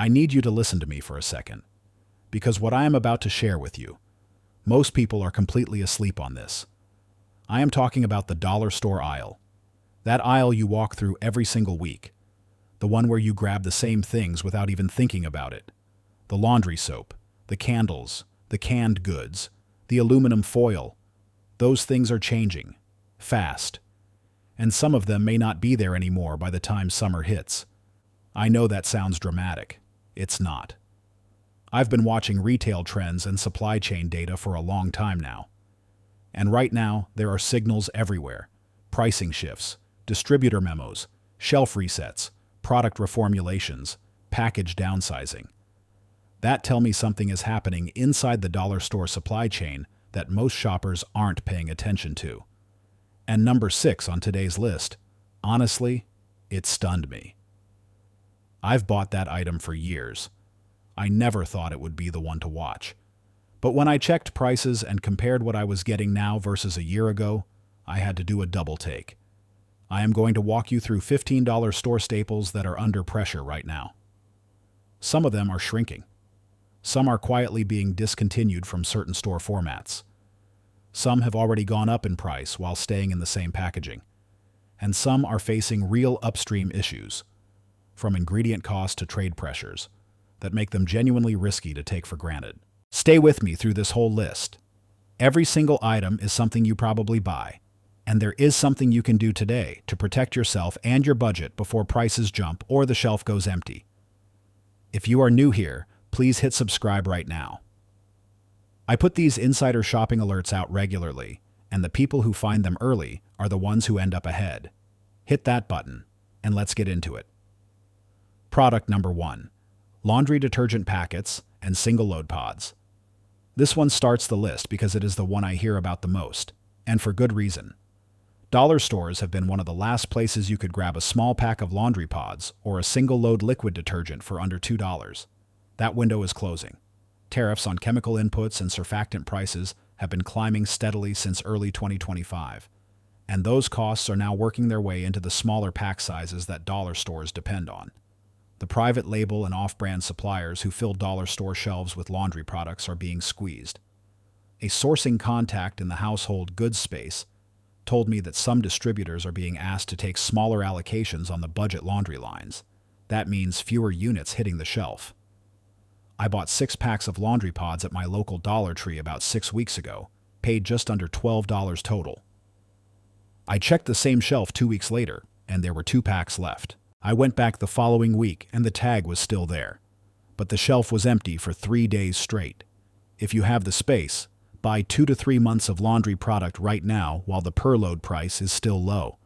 I need you to listen to me for a second, because what I am about to share with you, most people are completely asleep on this. I am talking about the dollar store aisle. That aisle you walk through every single week. The one where you grab the same things without even thinking about it. The laundry soap, the candles, the canned goods, the aluminum foil. Those things are changing. Fast. And some of them may not be there anymore by the time summer hits. I know that sounds dramatic. It's not. I've been watching retail trends and supply chain data for a long time now. And right now, there are signals everywhere. Pricing shifts, distributor memos, shelf resets, product reformulations, package downsizing. That tell me something is happening inside the dollar store supply chain that most shoppers aren't paying attention to. And number 6 on today's list, honestly, it stunned me. I've bought that item for years. I never thought it would be the one to watch. But when I checked prices and compared what I was getting now versus a year ago, I had to do a double take. I am going to walk you through $15 store staples that are under pressure right now. Some of them are shrinking. Some are quietly being discontinued from certain store formats. Some have already gone up in price while staying in the same packaging. And some are facing real upstream issues, from ingredient costs to trade pressures, that make them genuinely risky to take for granted. Stay with me through this whole list. Every single item is something you probably buy, and there is something you can do today to protect yourself and your budget before prices jump or the shelf goes empty. If you are new here, please hit subscribe right now. I put these insider shopping alerts out regularly, and the people who find them early are the ones who end up ahead. Hit that button, and let's get into it. Product number 1. Laundry detergent packets and single-load pods. This one starts the list because it is the one I hear about the most, and for good reason. Dollar stores have been one of the last places you could grab a small pack of laundry pods or a single-load liquid detergent for under $2. That window is closing. Tariffs on chemical inputs and surfactant prices have been climbing steadily since early 2025, and those costs are now working their way into the smaller pack sizes that dollar stores depend on. The private label and off-brand suppliers who fill dollar store shelves with laundry products are being squeezed. A sourcing contact in the household goods space told me that some distributors are being asked to take smaller allocations on the budget laundry lines. That means fewer units hitting the shelf. I bought 6 packs of laundry pods at my local Dollar Tree about 6 weeks ago, paid just under $12 total. I checked the same shelf 2 weeks later, and there were 2 packs left. I went back the following week, and the tag was still there. But the shelf was empty for 3 days straight. If you have the space, buy 2 to 3 months of laundry product right now while the per load price is still low.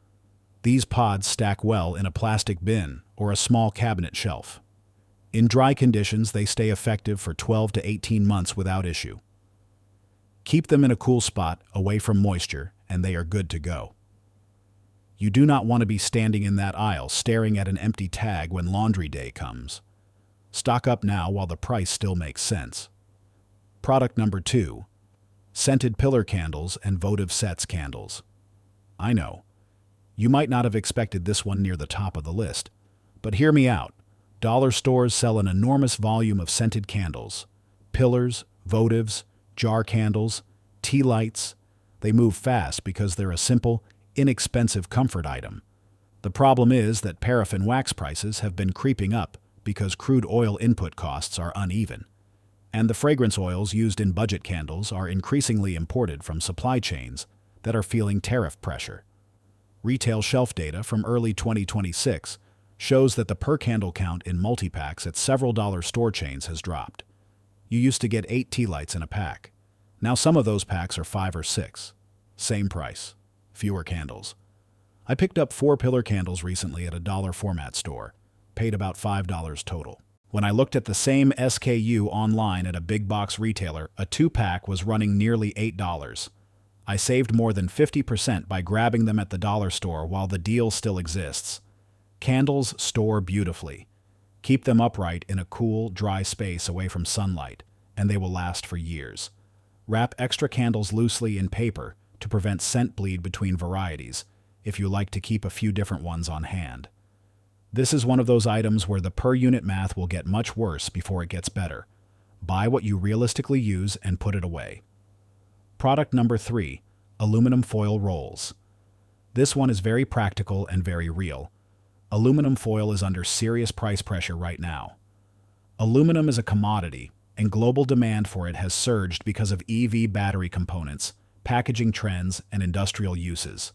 These pods stack well in a plastic bin or a small cabinet shelf. In dry conditions, they stay effective for 12 to 18 months without issue. Keep them in a cool spot away from moisture, and they are good to go. You do not want to be standing in that aisle staring at an empty tag when laundry day comes. Stock up now while the price still makes sense. Product number 2. Scented pillar candles and votive sets candles. I know, you might not have expected this one near the top of the list, but hear me out. Dollar stores sell an enormous volume of scented candles, pillars, votives, jar candles, tea lights. They move fast because they're a simple, inexpensive comfort item. The problem is that paraffin wax prices have been creeping up because crude oil input costs are uneven, and the fragrance oils used in budget candles are increasingly imported from supply chains that are feeling tariff pressure. Retail shelf data from early 2026 shows that the per candle count in multi-packs at several dollar store chains has dropped. You used to get 8 tea lights in a pack. Now some of those packs are 5 or 6. Same price. Fewer candles. I picked up 4 pillar candles recently at a dollar format store. Paid about $5 total. When I looked at the same SKU online at a big box retailer, a 2-pack was running nearly $8. I saved more than 50% by grabbing them at the dollar store while the deal still exists. Candles store beautifully. Keep them upright in a cool, dry space away from sunlight, and they will last for years. Wrap extra candles loosely in paper to prevent scent bleed between varieties, if you like to keep a few different ones on hand. This is one of those items where the per-unit math will get much worse before it gets better. Buy what you realistically use and put it away. Product number 3, aluminum foil rolls. This one is very practical and very real. Aluminum foil is under serious price pressure right now. Aluminum is a commodity, and global demand for it has surged because of EV battery components, packaging trends, and industrial uses.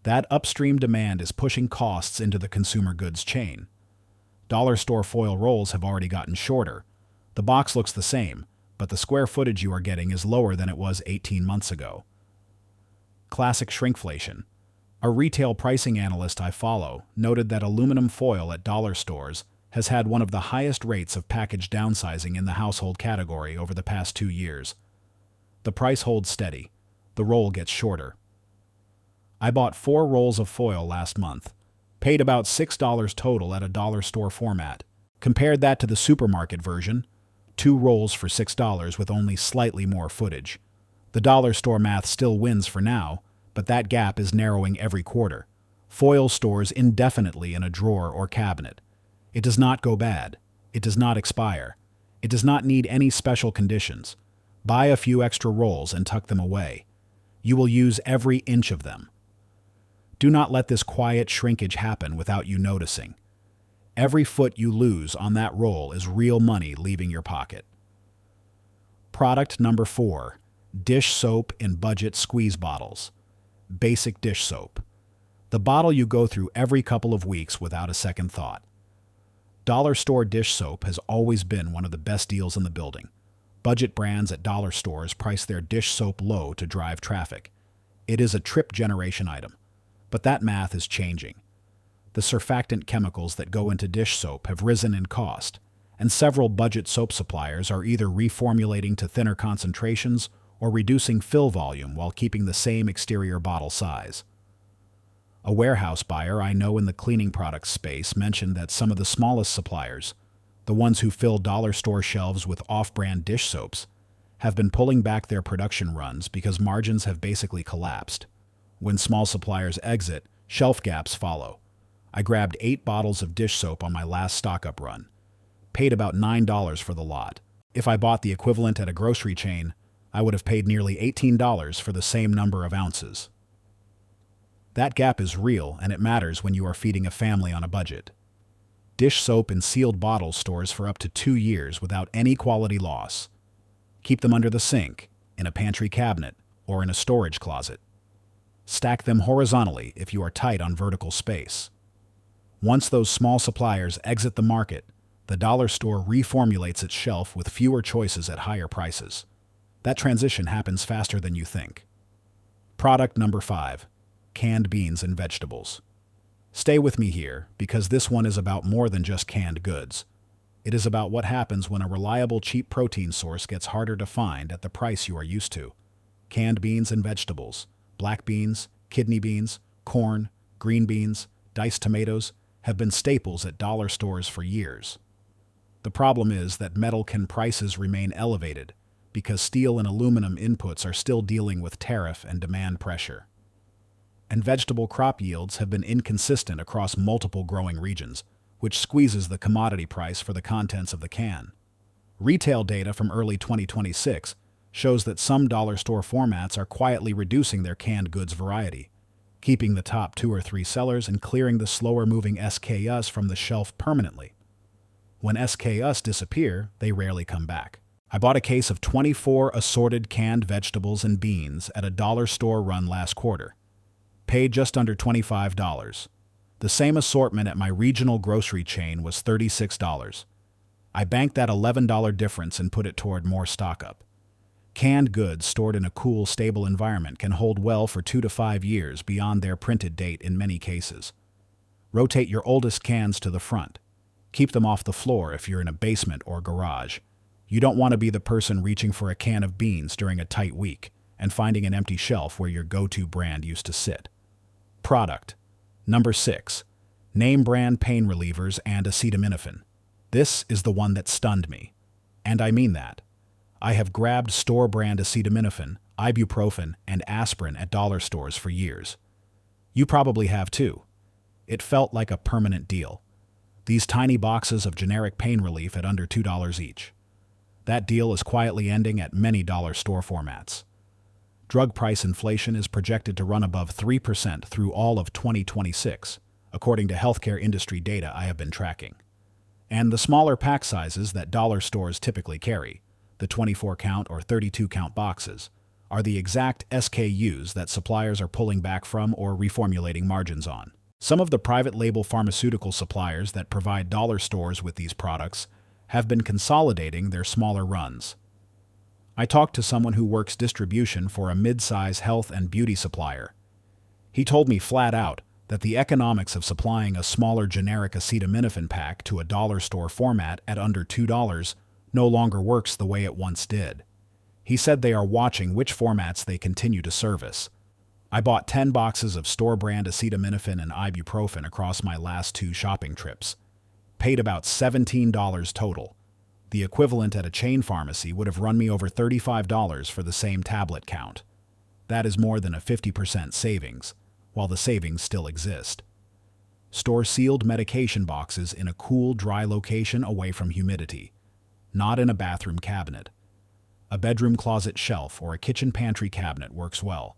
That upstream demand is pushing costs into the consumer goods chain. Dollar store foil rolls have already gotten shorter. The box looks the same, but the square footage you are getting is lower than it was 18 months ago. Classic shrinkflation. A retail pricing analyst I follow noted that aluminum foil at dollar stores has had one of the highest rates of package downsizing in the household category over the past 2 years. The price holds steady. The roll gets shorter. I bought 4 rolls of foil last month, paid about $6 total at a dollar store format. Compared that to the supermarket version, 2 rolls for $6 with only slightly more footage. The dollar store math still wins for now, but that gap is narrowing every quarter. Foil stores indefinitely in a drawer or cabinet. It does not go bad. It does not expire. It does not need any special conditions. Buy a few extra rolls and tuck them away. You will use every inch of them. Do not let this quiet shrinkage happen without you noticing. Every foot you lose on that roll is real money leaving your pocket. Product number 4, dish soap in budget squeeze bottles. Basic dish soap. The bottle you go through every couple of weeks without a second thought. Dollar store dish soap has always been one of the best deals in the building. Budget brands at dollar stores price their dish soap low to drive traffic. It is a trip generation item, but that math is changing. The surfactant chemicals that go into dish soap have risen in cost, and several budget soap suppliers are either reformulating to thinner concentrations or reducing fill volume while keeping the same exterior bottle size. A warehouse buyer I know in the cleaning products space mentioned that some of the smallest suppliers, the ones who fill dollar store shelves with off-brand dish soaps, have been pulling back their production runs because margins have basically collapsed. When small suppliers exit, shelf gaps follow. I grabbed 8 bottles of dish soap on my last stock-up run. Paid about $9 for the lot. If I bought the equivalent at a grocery chain, I would have paid nearly $18 for the same number of ounces. That gap is real, and it matters when you are feeding a family on a budget. Dish soap in sealed bottles stores for up to 2 years without any quality loss. Keep them under the sink, in a pantry cabinet, or in a storage closet. Stack them horizontally if you are tight on vertical space. Once those small suppliers exit the market, the dollar store reformulates its shelf with fewer choices at higher prices. That transition happens faster than you think. Product number 5, canned beans and vegetables. Stay with me here, because this one is about more than just canned goods. It is about what happens when a reliable, cheap protein source gets harder to find at the price you are used to. Canned beans and vegetables, black beans, kidney beans, corn, green beans, diced tomatoes, have been staples at dollar stores for years. The problem is that metal can prices remain elevated because steel and aluminum inputs are still dealing with tariff and demand pressure. And vegetable crop yields have been inconsistent across multiple growing regions, which squeezes the commodity price for the contents of the can. Retail data from early 2026 shows that some dollar store formats are quietly reducing their canned goods variety, keeping the top 2 or 3 sellers and clearing the slower-moving SKUs from the shelf permanently. When SKUs disappear, they rarely come back. I bought a case of 24 assorted canned vegetables and beans at a dollar store run last quarter. Paid just under $25. The same assortment at my regional grocery chain was $36. I banked that $11 difference and put it toward more stock-up. Canned goods stored in a cool, stable environment can hold well for 2 to 5 years beyond their printed date in many cases. Rotate your oldest cans to the front. Keep them off the floor if you're in a basement or garage. You don't want to be the person reaching for a can of beans during a tight week and finding an empty shelf where your go-to brand used to sit. Product number 6, name brand pain relievers and acetaminophen. This is the one that stunned me. And I mean that. I have grabbed store brand acetaminophen, ibuprofen, and aspirin at dollar stores for years. You probably have too. It felt like a permanent deal. These tiny boxes of generic pain relief at under $2 each. That deal is quietly ending at many dollar store formats. Drug price inflation is projected to run above 3% through all of 2026, according to healthcare industry data I have been tracking. And the smaller pack sizes that dollar stores typically carry, the 24-count or 32-count boxes, are the exact SKUs that suppliers are pulling back from or reformulating margins on. Some of the private label pharmaceutical suppliers that provide dollar stores with these products have been consolidating their smaller runs. I talked to someone who works distribution for a mid-size health and beauty supplier. He told me flat out that the economics of supplying a smaller generic acetaminophen pack to a dollar store format at under $2 no longer works the way it once did. He said they are watching which formats they continue to service. I bought 10 boxes of store-brand acetaminophen and ibuprofen across my last 2 shopping trips. Paid about $17 total. The equivalent at a chain pharmacy would have run me over $35 for the same tablet count. That is more than a 50% savings, while the savings still exist. Store sealed medication boxes in a cool, dry location away from humidity, not in a bathroom cabinet. A bedroom closet shelf or a kitchen pantry cabinet works well.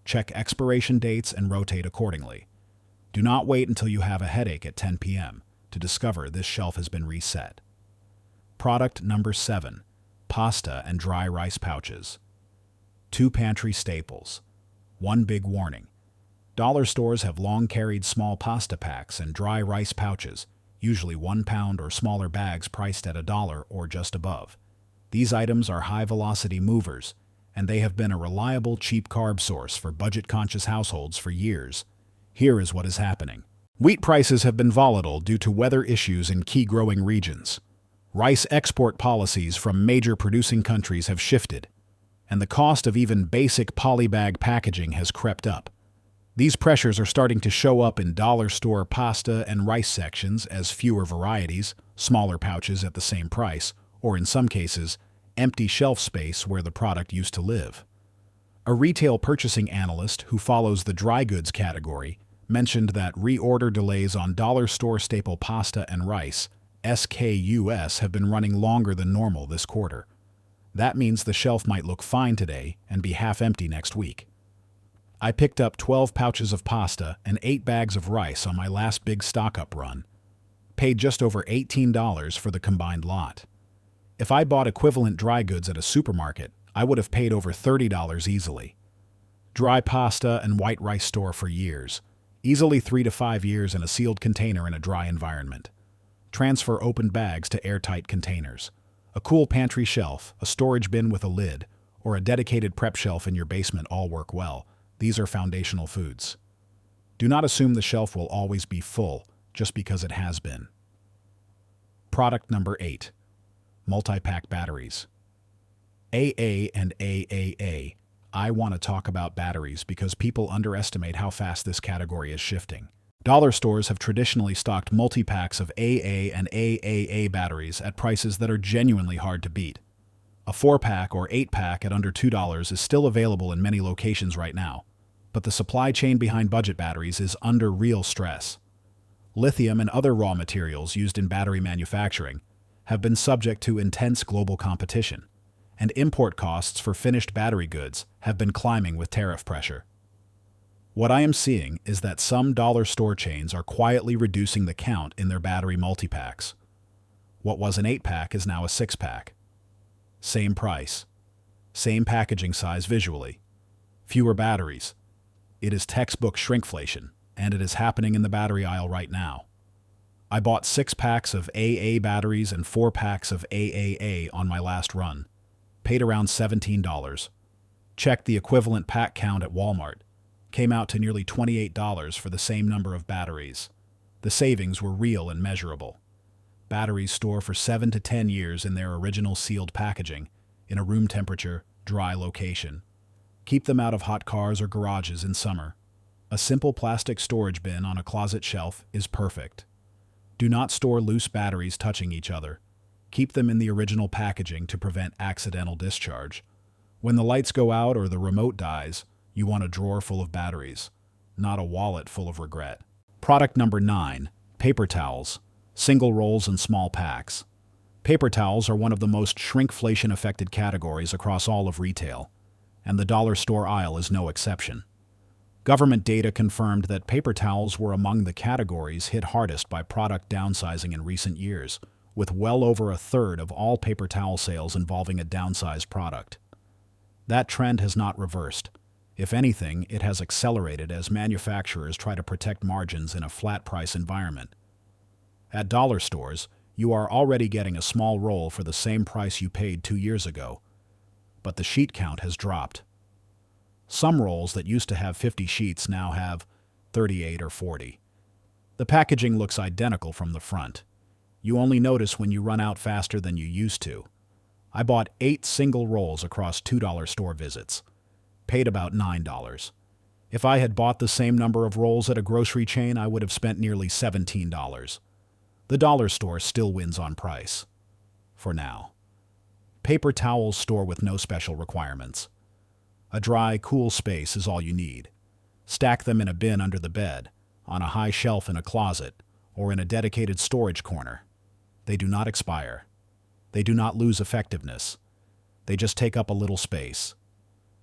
Check expiration dates and rotate accordingly. Do not wait until you have a headache at 10 p.m. to discover this shelf has been reset. Product number 7. Pasta and dry rice pouches. 2 pantry staples. One big warning. Dollar stores have long carried small pasta packs and dry rice pouches, usually 1 pound or smaller bags priced at $1 or just above. These items are high-velocity movers, and they have been a reliable, cheap carb source for budget-conscious households for years. Here is what is happening. Wheat prices have been volatile due to weather issues in key growing regions. Rice export policies from major producing countries have shifted, and the cost of even basic polybag packaging has crept up. These pressures are starting to show up in dollar store pasta and rice sections as fewer varieties, smaller pouches at the same price, or in some cases, empty shelf space where the product used to live. A retail purchasing analyst who follows the dry goods category mentioned that reorder delays on dollar store staple pasta and rice, SKUs, have been running longer than normal this quarter. That means the shelf might look fine today and be half empty next week. I picked up 12 pouches of pasta and 8 bags of rice on my last big stock-up run. Paid just over $18 for the combined lot. If I bought equivalent dry goods at a supermarket, I would have paid over $30 easily. Dry pasta and white rice store for years. Easily 3 to 5 years in a sealed container in a dry environment. Transfer open bags to airtight containers. A cool pantry shelf, a storage bin with a lid, or a dedicated prep shelf in your basement all work well. These are foundational foods. Do not assume the shelf will always be full just because it has been. Product number 8. Multi-pack batteries. AA and AAA. I want to talk about batteries because people underestimate how fast this category is shifting. Dollar stores have traditionally stocked multi-packs of AA and AAA batteries at prices that are genuinely hard to beat. A 4-pack or 8-pack at under $2 is still available in many locations right now, but the supply chain behind budget batteries is under real stress. Lithium and other raw materials used in battery manufacturing have been subject to intense global competition, and import costs for finished battery goods have been climbing with tariff pressure. What I am seeing is that some dollar store chains are quietly reducing the count in their battery multi-packs. What was an 8-pack is now a 6-pack. Same price. Same packaging size visually. Fewer batteries. It is textbook shrinkflation, and it is happening in the battery aisle right now. I bought 6 packs of AA batteries and 4 packs of AAA on my last run. Paid around $17. Checked the equivalent pack count at Walmart. Came out to nearly $28 for the same number of batteries. The savings were real and measurable. Batteries store for 7 to 10 years in their original sealed packaging, in a room temperature, dry location. Keep them out of hot cars or garages in summer. A simple plastic storage bin on a closet shelf is perfect. Do not store loose batteries touching each other. Keep them in the original packaging to prevent accidental discharge. When the lights go out or the remote dies, you want a drawer full of batteries, not a wallet full of regret. Product number 9. Paper towels. single rolls and small packs. Paper towels are one of the most shrinkflation-affected categories across all of retail, and the dollar store aisle is no exception. Government data confirmed that paper towels were among the categories hit hardest by product downsizing in recent years, with well over a third of all paper towel sales involving a downsized product. That trend has not reversed. If anything, it has accelerated as manufacturers try to protect margins in a flat-price environment. At dollar stores, you are already getting a small roll for the same price you paid 2 years ago, but the sheet count has dropped. Some rolls that used to have 50 sheets now have 38 or 40. The packaging looks identical from the front. You only notice when you run out faster than you used to. I bought 8 single rolls across $2 store visits. Paid about $9. If I had bought the same number of rolls at a grocery chain, I would have spent nearly $17. The dollar store still wins on price. For now. Paper towels store with no special requirements. A dry, cool space is all you need. Stack them in a bin under the bed, on a high shelf in a closet, or in a dedicated storage corner. They do not expire. They do not lose effectiveness. They just take up a little space.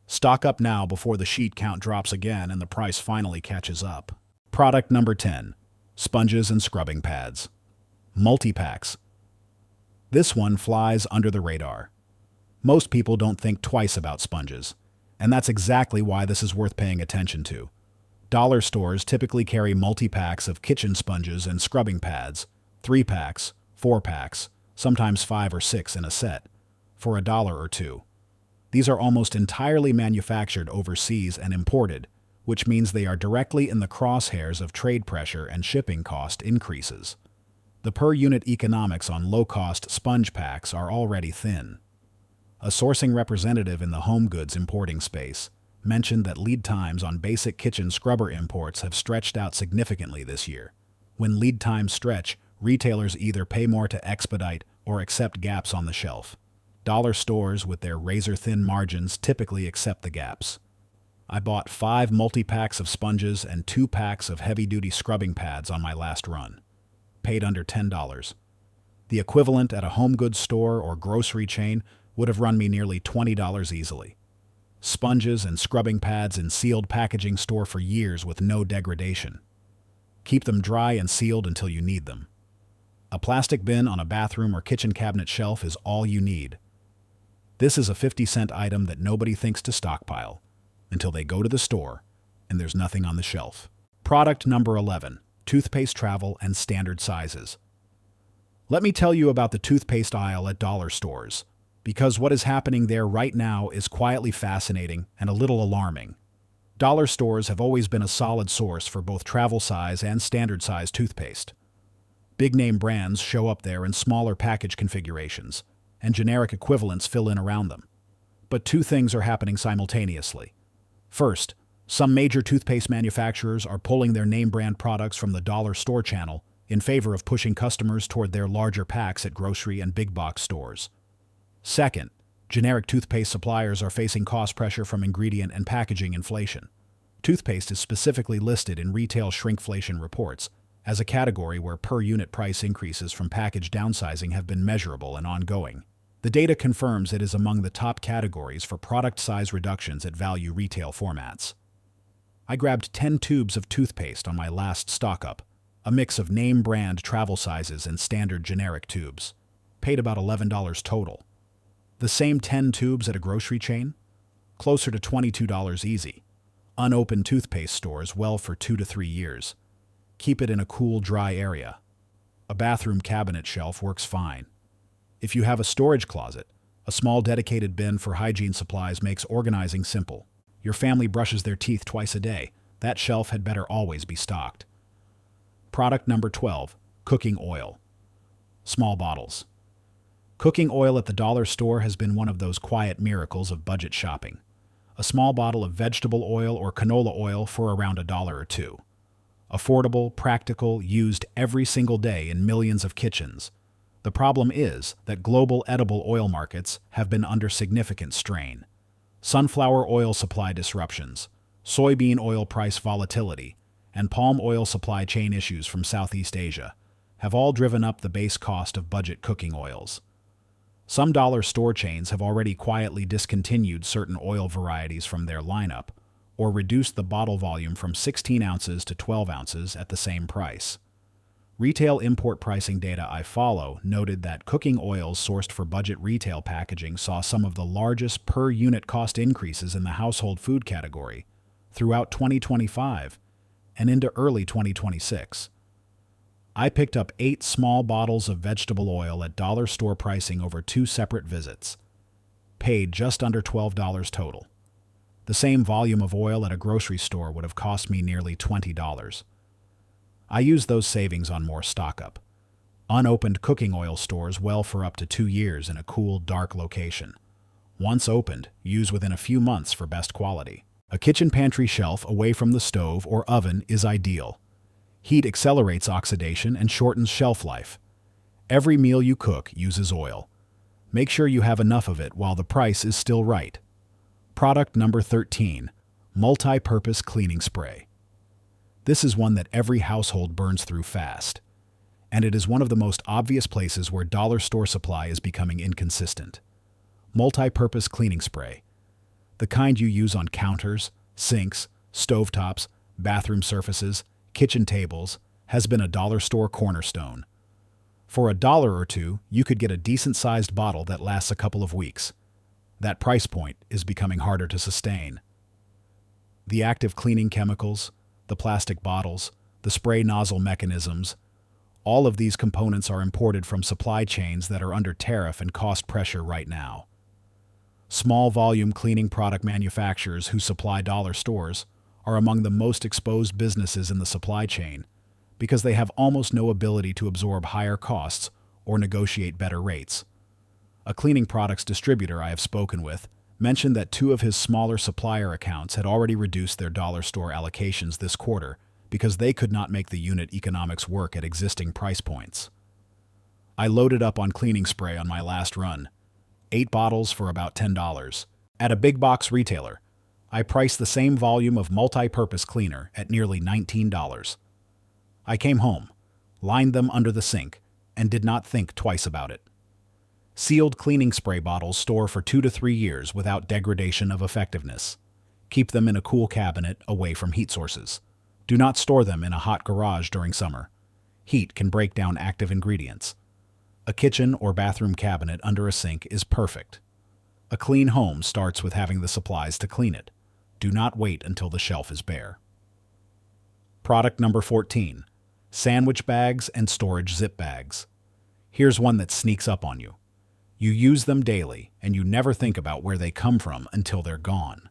Stock up now before the sheet count drops again and the price finally catches up. Product number 10. Sponges and scrubbing pads. Multi-packs. This one flies under the radar. Most people don't think twice about sponges, and that's exactly why this is worth paying attention to. Dollar stores typically carry multi-packs of kitchen sponges and scrubbing pads, 3 packs, 4 packs, sometimes 5 or 6 in a set, for $1 or $2. These are almost entirely manufactured overseas and imported, which means they are directly in the crosshairs of trade pressure and shipping cost increases. The per-unit economics on low-cost sponge packs are already thin. A sourcing representative in the home goods importing space mentioned that lead times on basic kitchen scrubber imports have stretched out significantly this year. When lead times stretch, retailers either pay more to expedite or accept gaps on the shelf. Dollar stores with their razor-thin margins typically accept the gaps. I bought 5 multi-packs of sponges and 2 packs of heavy-duty scrubbing pads on my last run. Paid under $10. The equivalent at a home goods store or grocery chain would have run me nearly $20 easily. Sponges and scrubbing pads in sealed packaging store for years with no degradation. Keep them dry and sealed until you need them. A plastic bin on a bathroom or kitchen cabinet shelf is all you need. This is a 50-cent item that nobody thinks to stockpile until they go to the store and there's nothing on the shelf. Product number 11. Toothpaste travel and standard sizes. Let me tell you about the toothpaste aisle at dollar stores, because what is happening there right now is quietly fascinating and a little alarming. Dollar stores have always been a solid source for both travel size and standard size toothpaste. Big-name brands show up there in smaller package configurations, and generic equivalents fill in around them. But 2 things are happening simultaneously. First, some major toothpaste manufacturers are pulling their name brand products from the dollar store channel in favor of pushing customers toward their larger packs at grocery and big box stores. Second, generic toothpaste suppliers are facing cost pressure from ingredient and packaging inflation. Toothpaste is specifically listed in retail shrinkflation reports as a category where per-unit price increases from package downsizing have been measurable and ongoing. The data confirms it is among the top categories for product size reductions at value retail formats. I grabbed 10 tubes of toothpaste on my last stock-up, a mix of name-brand travel sizes and standard generic tubes. Paid about $11 total. The same 10 tubes at a grocery chain? Closer to $22 easy. Unopened toothpaste stores well for 2 to 3 years. Keep it in a cool, dry area. A bathroom cabinet shelf works fine. If you have a storage closet, a small dedicated bin for hygiene supplies makes organizing simple. Your family brushes their teeth twice a day. That shelf had better always be stocked. Product number 12. Cooking oil. Small bottles. Cooking oil at the dollar store has been one of those quiet miracles of budget shopping. A small bottle of vegetable oil or canola oil for around $1 or $2. Affordable, practical, used every single day in millions of kitchens. The problem is that global edible oil markets have been under significant strain. Sunflower oil supply disruptions, soybean oil price volatility, and palm oil supply chain issues from Southeast Asia have all driven up the base cost of budget cooking oils. Some dollar store chains have already quietly discontinued certain oil varieties from their lineup, or reduced the bottle volume from 16 ounces to 12 ounces at the same price. Retail import pricing data I follow noted that cooking oils sourced for budget retail packaging saw some of the largest per-unit cost increases in the household food category throughout 2025 and into early 2026. I picked up 8 small bottles of vegetable oil at dollar store pricing over 2 separate visits, paid just under $12 total. The same volume of oil at a grocery store would have cost me nearly $20. I used those savings on more stock-up. Unopened cooking oil stores well for up to 2 years in a cool, dark location. Once opened, use within a few months for best quality. A kitchen pantry shelf away from the stove or oven is ideal. Heat accelerates oxidation and shortens shelf life. Every meal you cook uses oil. Make sure you have enough of it while the price is still right. Product number 13, multi-purpose cleaning spray. This is one that every household burns through fast, and it is one of the most obvious places where dollar store supply is becoming inconsistent. Multi-purpose cleaning spray, the kind you use on counters, sinks, stovetops, bathroom surfaces, kitchen tables, has been a dollar store cornerstone. For $1 or $2, you could get a decent-sized bottle that lasts a couple of weeks. That price point is becoming harder to sustain. The active cleaning chemicals, the plastic bottles, the spray nozzle mechanisms, all of these components are imported from supply chains that are under tariff and cost pressure right now. Small volume cleaning product manufacturers who supply dollar stores are among the most exposed businesses in the supply chain because they have almost no ability to absorb higher costs or negotiate better rates. A cleaning products distributor I have spoken with mentioned that 2 of his smaller supplier accounts had already reduced their dollar store allocations this quarter because they could not make the unit economics work at existing price points. I loaded up on cleaning spray on my last run, 8 bottles for about $10. At a big box retailer, I priced the same volume of multi-purpose cleaner at nearly $19. I came home, lined them under the sink, and did not think twice about it. Sealed cleaning spray bottles store for 2 to 3 years without degradation of effectiveness. Keep them in a cool cabinet away from heat sources. Do not store them in a hot garage during summer. Heat can break down active ingredients. A kitchen or bathroom cabinet under a sink is perfect. A clean home starts with having the supplies to clean it. Do not wait until the shelf is bare. Product number 14, sandwich bags and storage zip bags. Here's one that sneaks up on you. You use them daily, and you never think about where they come from until they're gone.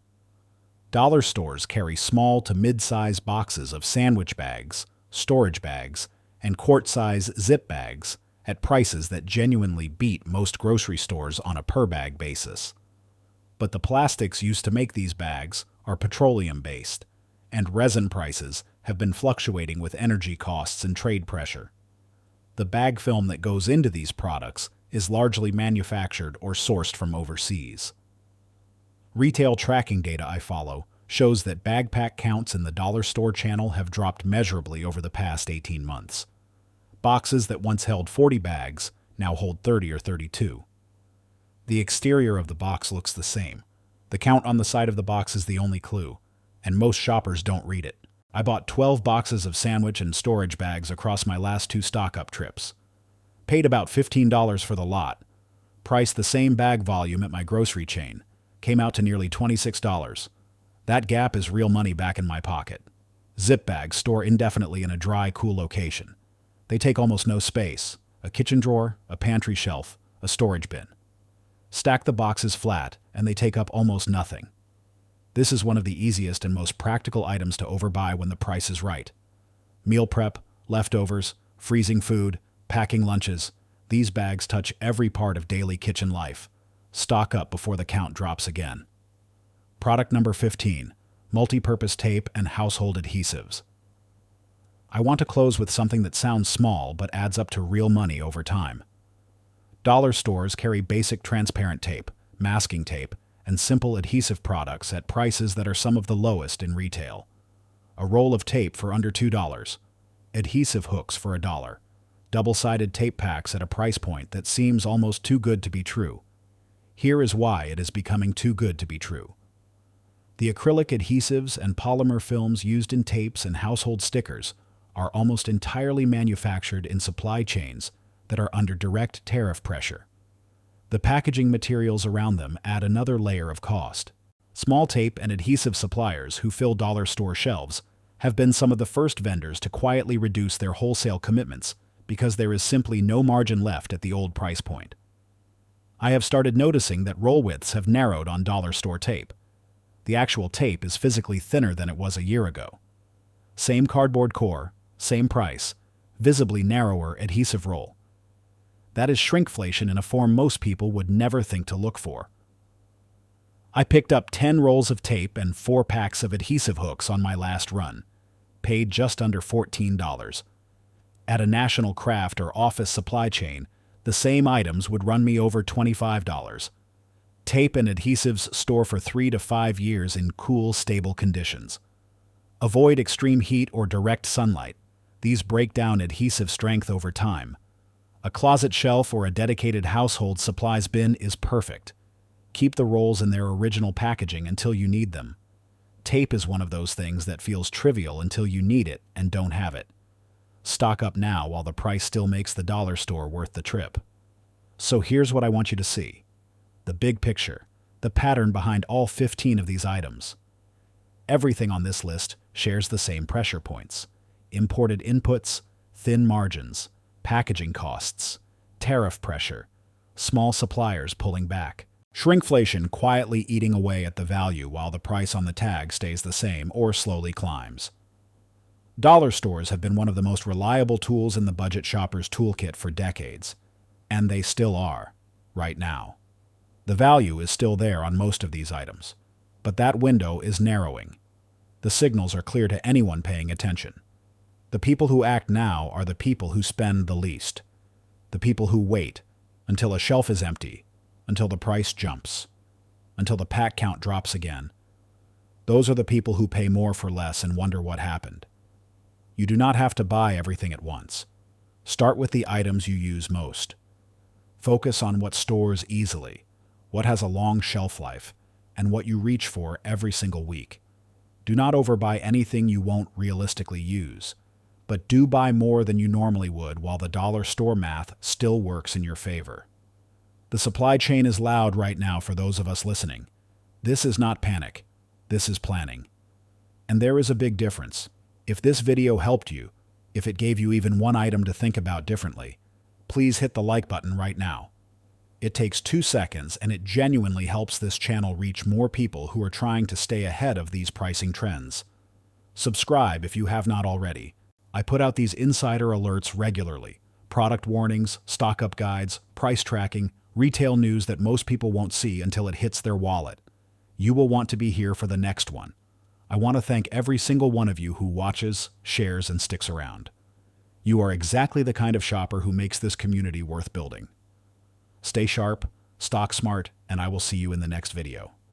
Dollar stores carry small to mid-size boxes of sandwich bags, storage bags, and quart-size zip bags at prices that genuinely beat most grocery stores on a per-bag basis. But the plastics used to make these bags are petroleum-based, and resin prices have been fluctuating with energy costs and trade pressure. The bag film that goes into these products is largely manufactured or sourced from overseas. Retail tracking data I follow shows that bag pack counts in the dollar store channel have dropped measurably over the past 18 months. Boxes that once held 40 bags now hold 30 or 32. The exterior of the box looks the same. The count on the side of the box is the only clue, and most shoppers don't read it. I bought 12 boxes of sandwich and storage bags across my last 2 stock-up trips. Paid about $15 for the lot. Priced the same bag volume at my grocery chain. Came out to nearly $26. That gap is real money back in my pocket. Zip bags store indefinitely in a dry, cool location. They take almost no space. A kitchen drawer, a pantry shelf, a storage bin. Stack the boxes flat, and they take up almost nothing. This is one of the easiest and most practical items to overbuy when the price is right. Meal prep, leftovers, freezing food, packing lunches, these bags touch every part of daily kitchen life. Stock up before the count drops again. Product number 15, multi-purpose tape and household adhesives. I want to close with something that sounds small but adds up to real money over time. Dollar stores carry basic transparent tape, masking tape, and simple adhesive products at prices that are some of the lowest in retail. A roll of tape for under $2. Adhesive hooks for $1. double-sided tape packs at a price point that seems almost too good to be true. Here is why it is becoming too good to be true. The acrylic adhesives and polymer films used in tapes and household stickers are almost entirely manufactured in supply chains that are under direct tariff pressure. The packaging materials around them add another layer of cost. Small tape and adhesive suppliers who fill dollar store shelves have been some of the first vendors to quietly reduce their wholesale commitments because there is simply no margin left at the old price point. I have started noticing that roll widths have narrowed on dollar store tape. The actual tape is physically thinner than it was a year ago. Same cardboard core, same price, visibly narrower adhesive roll. That is shrinkflation in a form most people would never think to look for. I picked up 10 rolls of tape and 4 packs of adhesive hooks on my last run, paid just under $14. At a national craft or office supply chain, the same items would run me over $25. Tape and adhesives store for 3 to 5 years in cool, stable conditions. Avoid extreme heat or direct sunlight. These break down adhesive strength over time. A closet shelf or a dedicated household supplies bin is perfect. Keep the rolls in their original packaging until you need them. Tape is one of those things that feels trivial until you need it and don't have it. Stock up now while the price still makes the dollar store worth the trip. So here's what I want you to see. The big picture, the pattern behind all 15 of these items. Everything on this list shares the same pressure points. Imported inputs, thin margins, packaging costs, tariff pressure, small suppliers pulling back. Shrinkflation quietly eating away at the value while the price on the tag stays the same or slowly climbs. Dollar stores have been one of the most reliable tools in the budget shopper's toolkit for decades, and they still are, right now. The value is still there on most of these items, but that window is narrowing. The signals are clear to anyone paying attention. The people who act now are the people who spend the least. The people who wait until a shelf is empty, until the price jumps, until the pack count drops again. Those are the people who pay more for less and wonder what happened. You do not have to buy everything at once. Start with the items you use most. Focus on what stores easily, what has a long shelf life, and what you reach for every single week. Do not overbuy anything you won't realistically use, but do buy more than you normally would while the dollar store math still works in your favor. The supply chain is loud right now for those of us listening. This is not panic. This is planning. And there is a big difference. If this video helped you, if it gave you even one item to think about differently, please hit the like button right now. It takes 2 seconds and it genuinely helps this channel reach more people who are trying to stay ahead of these pricing trends. Subscribe if you have not already. I put out these insider alerts regularly. Product warnings, stock-up guides, price tracking, retail news that most people won't see until it hits their wallet. You will want to be here for the next one. I want to thank every single one of you who watches, shares, and sticks around. You are exactly the kind of shopper who makes this community worth building. Stay sharp, stock smart, and I will see you in the next video.